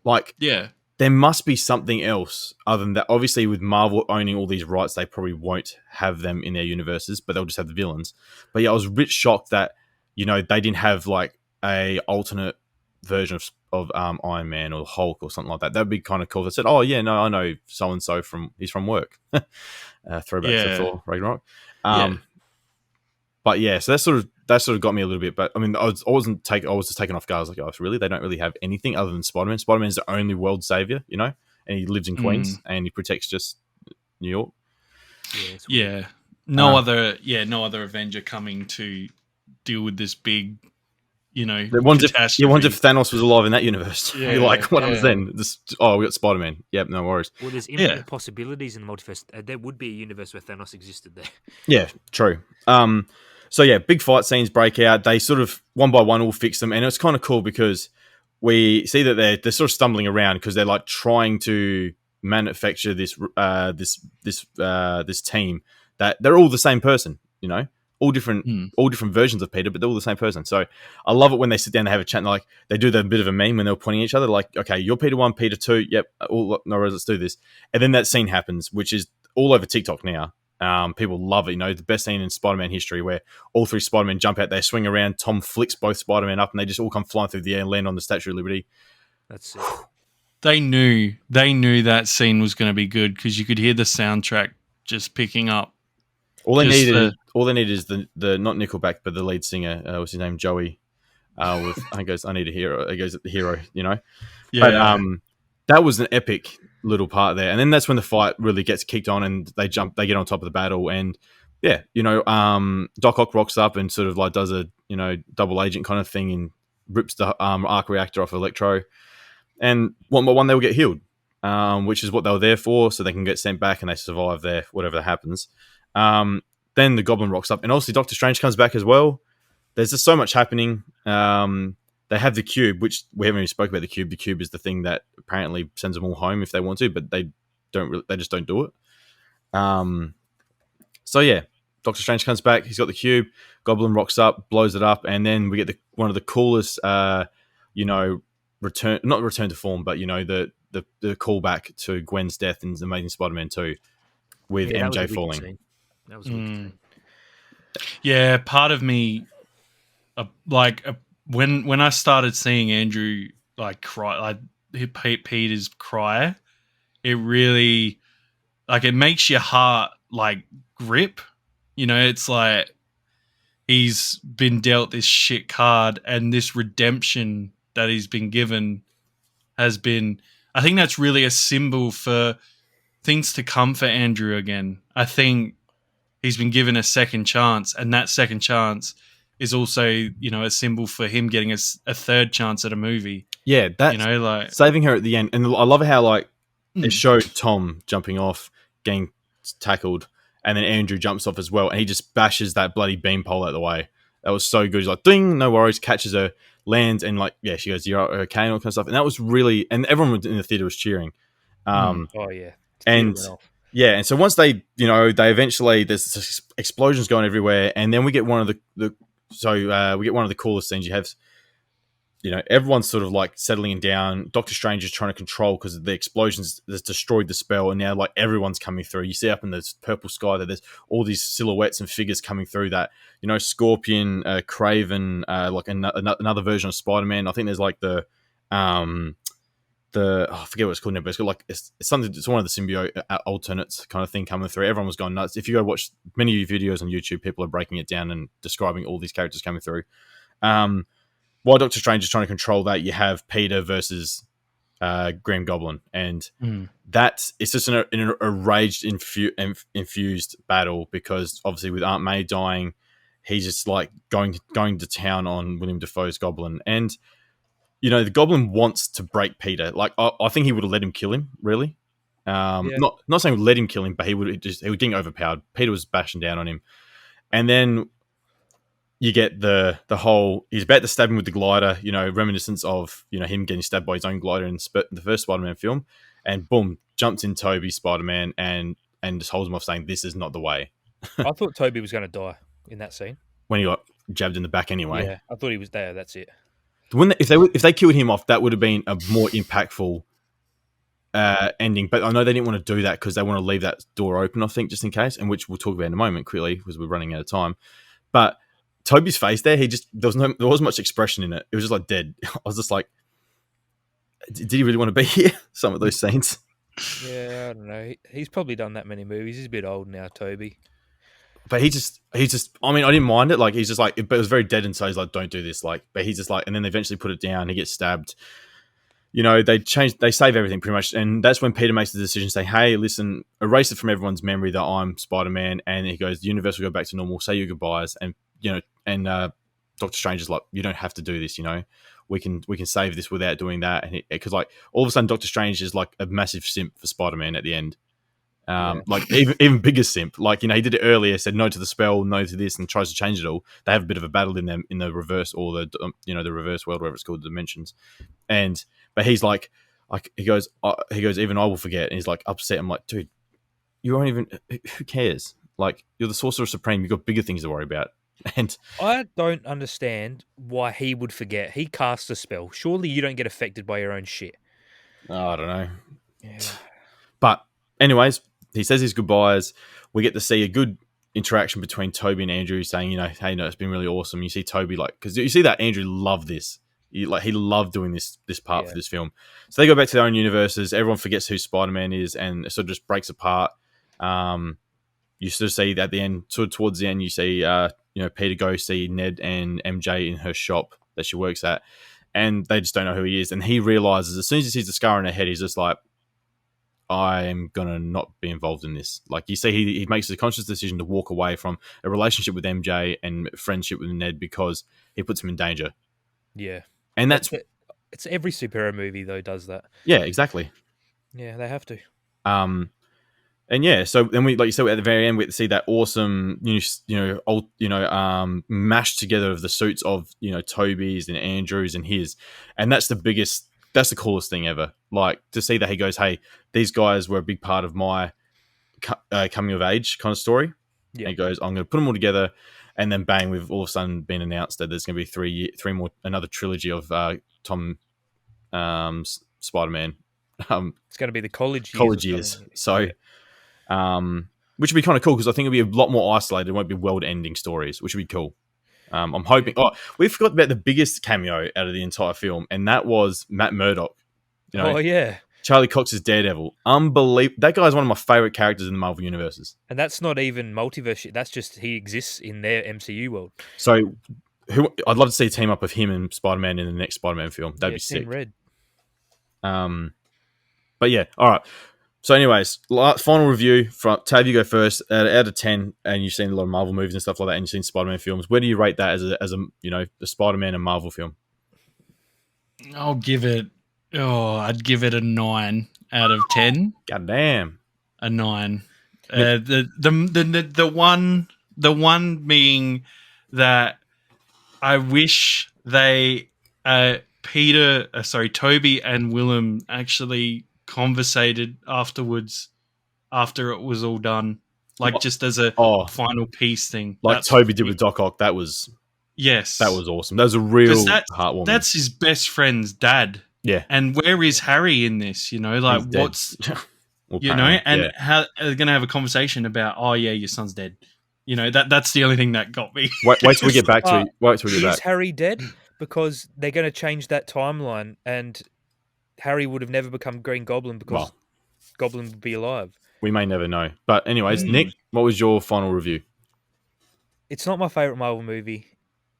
[SPEAKER 1] There must be something else other than that. Obviously, with Marvel owning all these rights, they probably won't have them in their universes, but they'll just have the villains. But yeah, I was a bit shocked that, you know, they didn't have like a alternate version of Iron Man or Hulk or something like that. That'd be kind of cool. They said, "Oh yeah, no, I know so and so he's from work." Throwback to Thor Ragnarok. But yeah, so that sort of got me a little bit. But I mean, I was just taken off guard. I was like, "Oh, really? They don't really have anything other than Spider-Man. Spider-Man's the only world savior, and he lives in Queens and he protects just New York."
[SPEAKER 3] Yeah. No other Avenger coming to deal with this big, catastrophe.
[SPEAKER 1] You wonder if Thanos was alive in that universe. Yeah, you're like, what happens then? We got Spider-Man. Yep, no worries.
[SPEAKER 2] Well, there's infinite possibilities in the multiverse. There would be a universe where Thanos existed there.
[SPEAKER 1] Yeah, true. So yeah, big fight scenes break out. They sort of one by one will fix them, and it's kind of cool because we see that they're sort of stumbling around because they're like trying to manufacture this team that they're all the same person, all different versions of Peter, but they're all the same person. So I love it when they sit down and have a chat and they do that bit of a meme when they're pointing at each other, like, okay, you're Peter 1, Peter 2, yep, no worries, let's do this. And then that scene happens, which is all over TikTok now. People love it, the best scene in Spider-Man history where all three Spider-Men jump out, they swing around, Tom flicks both Spider-Man up and they just all come flying through the air and land on the Statue of Liberty.
[SPEAKER 2] That's it.
[SPEAKER 3] They knew that scene was going to be good because you could hear the soundtrack just picking up.
[SPEAKER 1] All they need is the not Nickelback, but the lead singer. What's his name? Joey. I think goes, I need a hero. It goes the hero. Yeah. But that was an epic little part there, and then that's when the fight really gets kicked on, and they get on top of the battle, and Doc Ock rocks up and sort of like does a double agent kind of thing and rips the arc reactor off Electro, and one by one they will get healed, which is what they were there for, so they can get sent back and they survive there, whatever happens. Then the Goblin rocks up, and obviously Doctor Strange comes back as well. There's just so much happening. They have the cube, which we haven't even spoke about the cube. The cube is the thing that apparently sends them all home if they want to, but they just don't do it. So yeah, Doctor Strange comes back. He's got the cube. Goblin rocks up, blows it up, and then we get one of the coolest, not return to form, but the callback to Gwen's death in Amazing Spider-Man 2 with MJ falling.
[SPEAKER 2] That was a good scene.
[SPEAKER 3] Yeah, part of me, when I started seeing Andrew cry, Peter's cry, it really it makes your heart grip. It's like he's been dealt this shit card, and this redemption that he's been given has been. I think that's really a symbol for things to come for Andrew again. I think he's been given a second chance, and that second chance is also, a symbol for him getting a third chance at a movie.
[SPEAKER 1] Yeah, that's saving her at the end. And I love how it showed Tom jumping off, getting tackled, and then Andrew jumps off as well, and he just bashes that bloody beanpole out of the way. That was so good. He's like, ding, no worries, catches her, lands, and she goes, you're okay, and all kind of stuff. And that was really, and everyone in the theater was cheering.
[SPEAKER 2] Oh yeah.
[SPEAKER 1] And yeah, and so once they eventually, there's explosions going everywhere, and then we get one of we get one of the coolest scenes. You have, everyone's sort of settling down. Doctor Strange is trying to control because the explosions that's destroyed the spell, and now everyone's coming through. You see up in the purple sky that there's all these silhouettes and figures coming through. That Scorpion, Kraven, another version of Spider-Man. I think there's I forget what it's called now, but it's got it's something. It's one of the symbiote alternates kind of thing coming through. Everyone was going nuts. If you go watch many of your videos on YouTube, people are breaking it down and describing all these characters coming through. While Doctor Strange is trying to control that, you have Peter versus Green Goblin, and that it's just a rage infused battle because obviously with Aunt May dying, he's just going to town on William Dafoe's Goblin, and the Goblin wants to break Peter. I think he would have let him kill him, really. Not saying let him kill him, but he was getting overpowered. Peter was bashing down on him. And then you get the whole, he's about to stab him with the glider, reminiscence of, him getting stabbed by his own glider in the first Spider-Man film. And boom, jumps in Tobey Spider-Man and just holds him off saying, this is not the way.
[SPEAKER 2] I thought Tobey was going to die in that scene.
[SPEAKER 1] When he got jabbed in the back anyway.
[SPEAKER 2] Yeah, I thought he was there. That's it.
[SPEAKER 1] If they killed him off, that would have been a more impactful ending. But I know they didn't want to do that because they want to leave that door open, I think, just in case, and which we'll talk about in a moment quickly because we're running out of time. But Toby's face there, there wasn't much expression in it. It was just dead. I was just did he really want to be here? Some of those scenes.
[SPEAKER 2] Yeah, I don't know. He's probably done that many movies. He's a bit old now, Toby.
[SPEAKER 1] But he just. I mean, I didn't mind it. Like he's just like, but it was very dead inside. He's like, don't do this. Like, but he's just like, and then they eventually put it down. He gets stabbed. They save everything pretty much, and that's when Peter makes the decision, say, "Hey, listen, erase it from everyone's memory that I'm Spider-Man." And he goes, "The universe will go back to normal. Say your goodbyes." And Doctor Strange is like, "You don't have to do this. We can save this without doing that." And because like all of a sudden, Doctor Strange is like a massive simp for Spider-Man at the end. Like even bigger simp. Like he did it earlier, said no to the spell, no to this, and tries to change it all. They have a bit of a battle in the reverse, or the reverse world, whatever it's called, the dimensions. But he's like he goes, even I will forget. And he's like upset. I'm like, dude, you aren't even. Who cares? Like you're the Sorcerer Supreme. You've got bigger things to worry about. And
[SPEAKER 2] I don't understand why he would forget. He cast a spell. Surely you don't get affected by your own shit.
[SPEAKER 1] I don't know.
[SPEAKER 2] Yeah.
[SPEAKER 1] But anyways, he says his goodbyes. We get to see a good interaction between Toby and Andrew, saying, hey, no, it's been really awesome. You see Toby because you see that Andrew loved this. He loved doing this part for this film. So they go back to their own universes. Everyone forgets who Spider-Man is, and it sort of just breaks apart. You sort of see at the end, sort of towards the end, you see Peter go see Ned and MJ in her shop that she works at, and they just don't know who he is. And he realizes as soon as he sees the scar on her head, he's just like, I am gonna not be involved in this. Like you see, he makes a conscious decision to walk away from a relationship with MJ and friendship with Ned because he puts him in danger.
[SPEAKER 2] Yeah.
[SPEAKER 1] And
[SPEAKER 2] it's every superhero movie though does that.
[SPEAKER 1] Yeah, exactly.
[SPEAKER 2] Yeah, they have to.
[SPEAKER 1] And yeah, so then we, like you said, at the very end, we get to see that awesome, mashed together of the suits of Toby's and Andrew's and his, and that's the coolest thing ever. Like to see that he goes, hey, these guys were a big part of my coming of age kind of story. Yeah. And he goes, I'm going to put them all together. And then bang, we've all of a sudden been announced that there's going to be three more, another trilogy of Tom Spider-Man.
[SPEAKER 2] It's going to be the college
[SPEAKER 1] years. So, which would be kind of cool because I think it'll be a lot more isolated. It won't be world-ending stories, which would be cool. I'm hoping. Oh, we forgot about the biggest cameo out of the entire film, and that was Matt Murdock.
[SPEAKER 2] Oh yeah,
[SPEAKER 1] Charlie Cox's Daredevil. Unbelievable. That guy's one of my favorite characters in the Marvel universes.
[SPEAKER 2] And that's not even multiverse shit. That's just he exists in their MCU world.
[SPEAKER 1] So, I'd love to see a team up of him and Spider-Man in the next Spider-Man film. That'd be sick.
[SPEAKER 2] Red.
[SPEAKER 1] But yeah, all right. So, anyways, final review from TAV. You go first. Out of 10, and you've seen a lot of Marvel movies and stuff like that, and you've seen Spider-Man films. Where do you rate that as a Spider-Man and Marvel film?
[SPEAKER 3] I'd give it a 9 out of 10.
[SPEAKER 1] God damn,
[SPEAKER 3] a 9. The one being that I wish they Toby and Willem actually conversated afterwards after it was all done, like just as a final piece thing,
[SPEAKER 1] like Toby did with Doc Ock. That was awesome. That was a real heartwarming.
[SPEAKER 3] That's his best friend's dad.
[SPEAKER 1] Yeah.
[SPEAKER 3] And where is Harry in this? Like what's
[SPEAKER 1] well,
[SPEAKER 3] and how they're going to have a conversation about, oh yeah, your son's dead. That's the only thing that got me.
[SPEAKER 1] Wait till we get back to it. Wait till we get back.
[SPEAKER 2] Is Harry dead? Because they're going to change that timeline, and Harry would have never become Green Goblin because Goblin would be alive.
[SPEAKER 1] We may never know. But anyways, Nick, what was your final review?
[SPEAKER 2] It's not my favourite Marvel movie.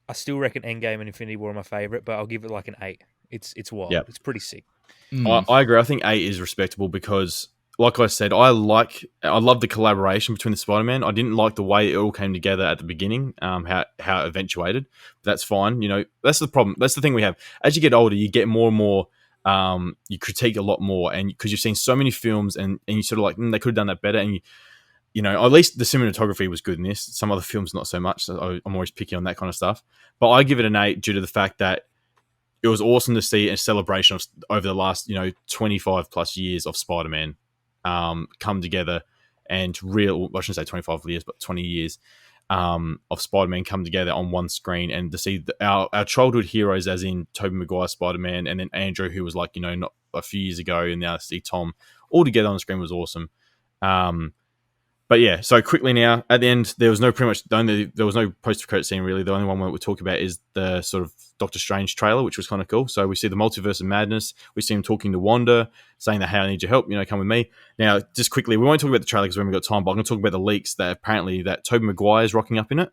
[SPEAKER 2] I still reckon Endgame and Infinity War are my favourite, but I'll give it like an 8. It's wild. Yep. It's pretty sick.
[SPEAKER 1] I agree. I think 8 is respectable because, like I said, I love the collaboration between the Spider-Man. I didn't like the way it all came together at the beginning, how it eventuated. But that's fine. That's the problem. That's the thing we have. As you get older, you get more and more. You critique a lot more, and because you've seen so many films, and you sort of like they could have done that better. And at least the cinematography was good in this. Some other films not so much. So I'm always picky on that kind of stuff. But I give it an 8 due to the fact that it was awesome to see a celebration of over the last 25 plus years of Spider-Man come together, and I shouldn't say 25 years, but 20 years of Spider-Man come together on one screen, and to see our childhood heroes, as in Tobey Maguire Spider-Man, and then Andrew, who was not a few years ago, and now to see Tom all together on the screen was awesome. But yeah, so quickly now, at the end, there was no post-credit scene really. The only one we're talking about is the sort of Doctor Strange trailer, which was kind of cool. So we see the multiverse of madness. We see him talking to Wanda, saying that, "Hey, I need your help. Come with me." Now, just quickly, we won't talk about the trailer because we haven't got time. But I'm going to talk about the leaks that apparently that Tobey Maguire is rocking up in it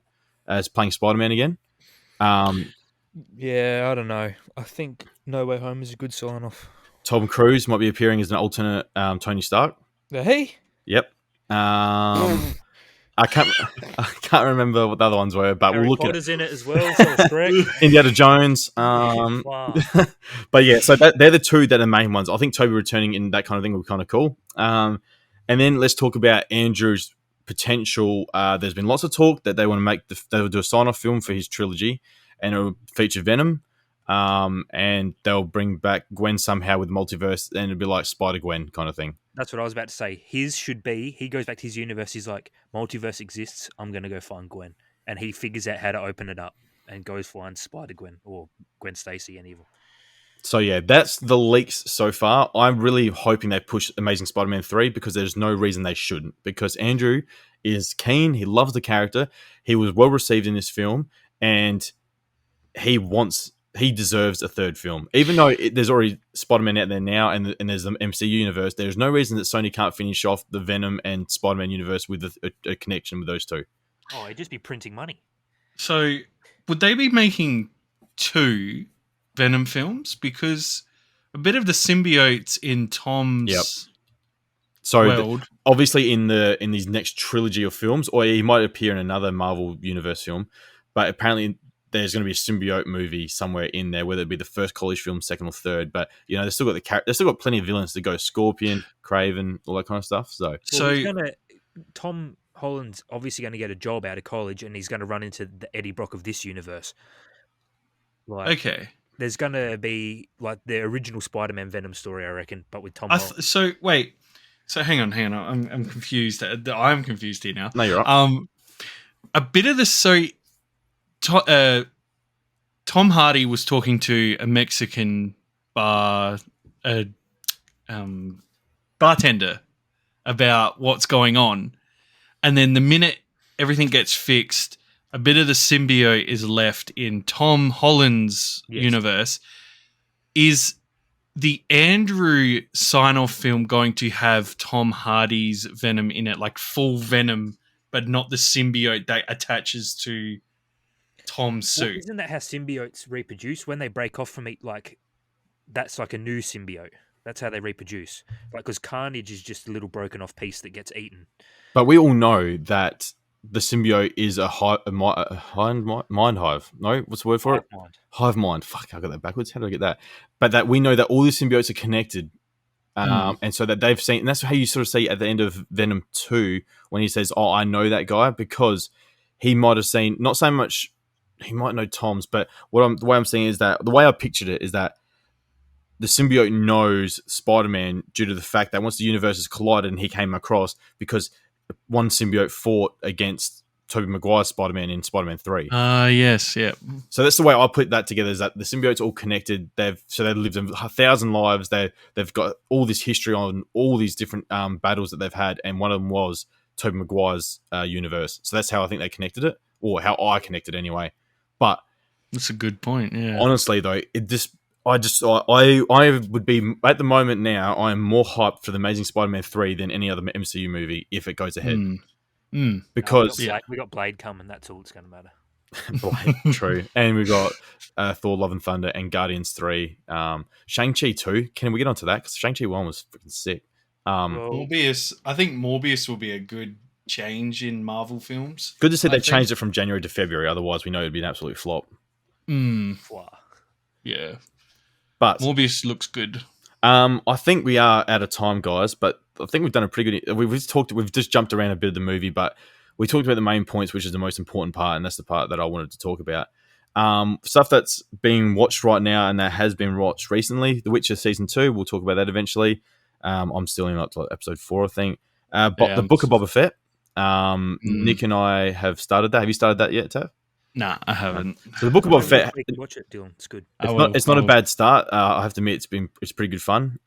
[SPEAKER 1] as playing Spider-Man again.
[SPEAKER 2] Yeah, I don't know. I think No Way Home is a good sign-off.
[SPEAKER 1] Tom Cruise might be appearing as an alternate Tony Stark.
[SPEAKER 2] Hey?
[SPEAKER 1] Yep. I can't remember what the other ones were, but
[SPEAKER 2] Harry
[SPEAKER 1] we'll look
[SPEAKER 2] Potter's
[SPEAKER 1] at
[SPEAKER 2] in it as well, so it's correct.
[SPEAKER 1] Indiana Jones.
[SPEAKER 2] Wow.
[SPEAKER 1] But yeah, so they're the two that are main ones. I think Toby returning in that kind of thing would be kind of cool. And then let's talk about Andrew's potential. There's been lots of talk that they want to make they'll do a sign-off film for his trilogy, and it'll feature Venom. And they'll bring back Gwen somehow with multiverse, and it'll be like Spider-Gwen kind of thing.
[SPEAKER 2] That's what I was about to say. His should be, he goes back to his universe, he's like, multiverse exists, I'm going to go find Gwen. And he figures out how to open it up and goes find Spider-Gwen or Gwen Stacy and Evil.
[SPEAKER 1] So yeah, that's the leaks so far. I'm really hoping they push Amazing Spider-Man 3 because there's no reason they shouldn't. Because Andrew is keen, he loves the character, he was well received in this film, and he deserves a third film. Even though there's already Spider-Man out there now and there's the MCU universe, there's no reason that Sony can't finish off the Venom and Spider-Man universe with a connection with those two.
[SPEAKER 2] Oh, it'd just be printing money.
[SPEAKER 3] So would they be making 2 Venom films? Because a bit of the symbiotes in Tom's world.
[SPEAKER 1] Obviously in these next trilogy of films, or he might appear in another Marvel universe film, but apparently there's going to be a symbiote movie somewhere in there, whether it be the first college film, second or third. But they've still got plenty of villains to go: Scorpion, Kraven, all that kind of stuff. So
[SPEAKER 2] Tom Holland's obviously going to get a job out of college, and he's going to run into the Eddie Brock of this universe.
[SPEAKER 3] Okay,
[SPEAKER 2] there's going to be like the original Spider-Man Venom story, I reckon, but with Tom Holland.
[SPEAKER 3] So hang on. I'm confused. I'm confused here now.
[SPEAKER 1] No, you're right.
[SPEAKER 3] A bit of the Tom Hardy was talking to a Mexican bartender about what's going on, and then the minute everything gets fixed, a bit of the symbiote is left in Tom Holland's universe. Is the Andrew sign-off film going to have Tom Hardy's Venom in it, like full Venom, but not the symbiote that attaches to Tom's suit?
[SPEAKER 2] Isn't that how symbiotes reproduce? When they break off from it, like that's like a new symbiote. That's how they reproduce. Like, because Carnage is just a little broken off piece that gets eaten. But
[SPEAKER 1] we all know that the symbiote is a mind hive. No, what's the word for it? Hive mind. Fuck, I got that backwards. How did I get that? But that we know that all the symbiotes are connected. And so that they've seen, and that's how you sort of see at the end of Venom 2 when he says, "Oh, I know that guy," because he might have seen, not so much, he might know Tom's, but the way I'm seeing is that the way I pictured it is that the symbiote knows Spider-Man due to the fact that once the universes collided and he came across, because one symbiote fought against Tobey Maguire's Spider-Man in Spider-Man 3.
[SPEAKER 3] Yes, yeah.
[SPEAKER 1] So that's the way I put that together, is that the symbiotes all connected. They've lived 1,000 lives. They've got all this history on all these different battles that they've had, and one of them was Tobey Maguire's universe. So that's how I think they connected it, or how I connected anyway. But
[SPEAKER 3] that's a good point. Yeah.
[SPEAKER 1] Honestly, though, I would be at the moment now. I am more hyped for the Amazing Spider-Man 3 than any other MCU movie if it goes ahead. Because
[SPEAKER 2] we got Blade coming. That's all that's going to matter.
[SPEAKER 1] Blade, true, and we got Thor: Love and Thunder and Guardians 3. Shang-Chi 2. Can we get onto that? Because Shang-Chi 1 was freaking sick.
[SPEAKER 3] Morbius. I think Morbius will be a good change in Marvel films.
[SPEAKER 1] Good to see they changed it from January to February. Otherwise, we know it'd be an absolute flop.
[SPEAKER 3] Yeah.
[SPEAKER 1] But
[SPEAKER 3] Morbius looks good.
[SPEAKER 1] I think we are out of time, guys. But I think we've done a pretty good. We've just jumped around a bit of the movie, but we talked about the main points, which is the most important part, and that's the part that I wanted to talk about. Stuff that's being watched right now and that has been watched recently. The Witcher season 2. We'll talk about that eventually. I'm still in episode 4, I think. But the Book of Boba Fett. Nick and I have started that. Have you started that yet, Tav?
[SPEAKER 3] Nah, I haven't.
[SPEAKER 1] So the Book of Boba Fett.
[SPEAKER 2] Watch it, Dylan. It's good.
[SPEAKER 1] It's not a bad start. I have to admit, it's pretty good fun.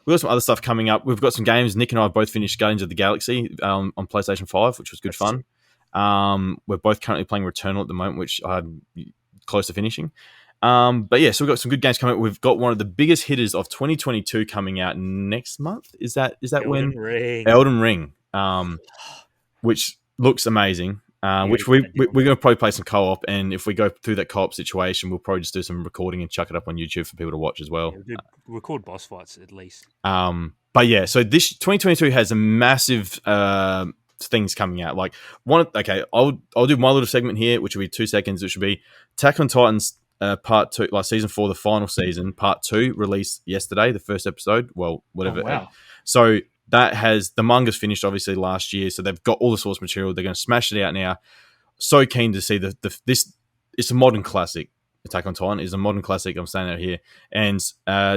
[SPEAKER 1] we've got some other stuff coming up. We've got some games. Nick and I have both finished Guardians of the Galaxy on PlayStation 5, which was good fun. We're both currently playing Returnal at the moment, which I'm close to finishing. But yeah, so we've got some good games coming up. We've got one of the biggest hitters of 2022 coming out next month. Is that
[SPEAKER 2] Elden Ring.
[SPEAKER 1] Elden Ring, which looks amazing. Which we're going to probably play some co-op, and if we go through that co-op situation, we'll probably just do some recording and chuck it up on YouTube for people to watch as well.
[SPEAKER 2] Yeah, we'll record boss fights at least.
[SPEAKER 1] But yeah, so this 2022 has a massive things coming out. Like I'll do my little segment here, which will be 2 seconds. Which will be Attack on Titans Part 2, like Season 4, the final season, Part 2, released yesterday, the first episode. Well, whatever.
[SPEAKER 3] Oh, wow.
[SPEAKER 1] So that has the manga's finished obviously last year, so they've got all the source material. They're going to smash it out now. So keen to see this. It's a modern classic. Attack on Titan is a modern classic. I'm saying that here. And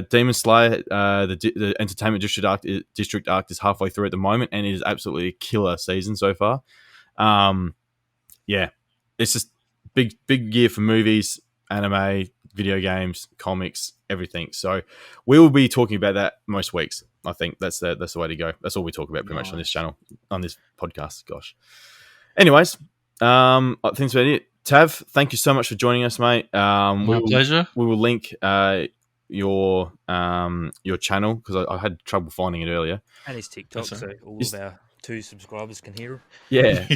[SPEAKER 1] Demon Slayer, the Entertainment District arc is halfway through at the moment, and it is absolutely a killer season so far. Yeah, it's just big year for movies, anime, video games, comics, everything. So we will be talking about that most weeks. I think that's the way to go. That's all we talk about pretty much on this channel, on this podcast. Gosh. Anyways, I think that's about it. Tav, thank you so much for joining us, mate.
[SPEAKER 3] My pleasure.
[SPEAKER 1] We will link your channel because I had trouble finding it earlier.
[SPEAKER 2] And his TikTok, so all of our 2 subscribers can hear him.
[SPEAKER 1] Yeah.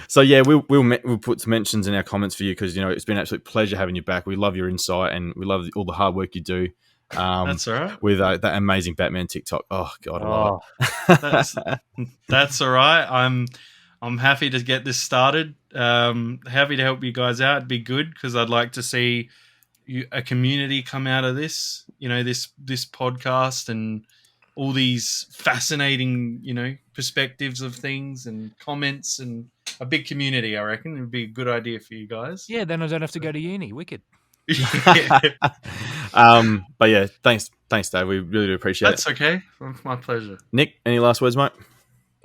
[SPEAKER 1] So yeah, we'll put some mentions in our comments for you because it's been an absolute pleasure having you back. We love your insight and we love all the hard work you do.
[SPEAKER 3] That's all right.
[SPEAKER 1] With that amazing Batman TikTok. Oh God, I love it.
[SPEAKER 3] That's all right. I'm happy to get this started. Happy to help you guys out. It'd be good because I'd like to see a community come out of this. This podcast and all these fascinating, perspectives of things and comments and a big community. I reckon it'd be a good idea for you guys.
[SPEAKER 2] Yeah, then I don't have to go to uni. Wicked.
[SPEAKER 1] But yeah, thanks, Dave. We really do appreciate it.
[SPEAKER 3] That's okay. My pleasure.
[SPEAKER 1] Nick, any last words, mate?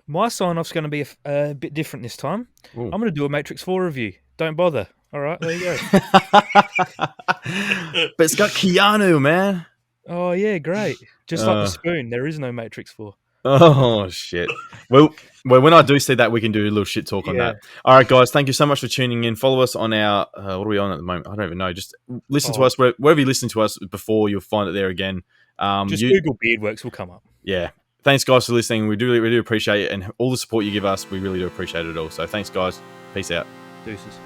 [SPEAKER 2] My sign-off's going to be a bit different this time.
[SPEAKER 1] Ooh.
[SPEAKER 2] I'm going to do a Matrix 4 review. Don't bother. All right, there you go.
[SPEAKER 1] But it's got Keanu, man.
[SPEAKER 2] Oh, yeah, great. Just like the spoon, there is no Matrix 4.
[SPEAKER 1] Oh, shit. Well, when I do see that, we can do a little shit talk on that. All right, guys, thank you so much for tuning in. Follow us on our, what are we on at the moment? I don't even know. Just listen to us. Wherever you listen to us before, you'll find it there again.
[SPEAKER 2] Just Google Beardworks will come up.
[SPEAKER 1] Yeah. Thanks, guys, for listening. We do appreciate it. And all the support you give us, we really do appreciate it all. So thanks, guys. Peace out.
[SPEAKER 2] Deuces.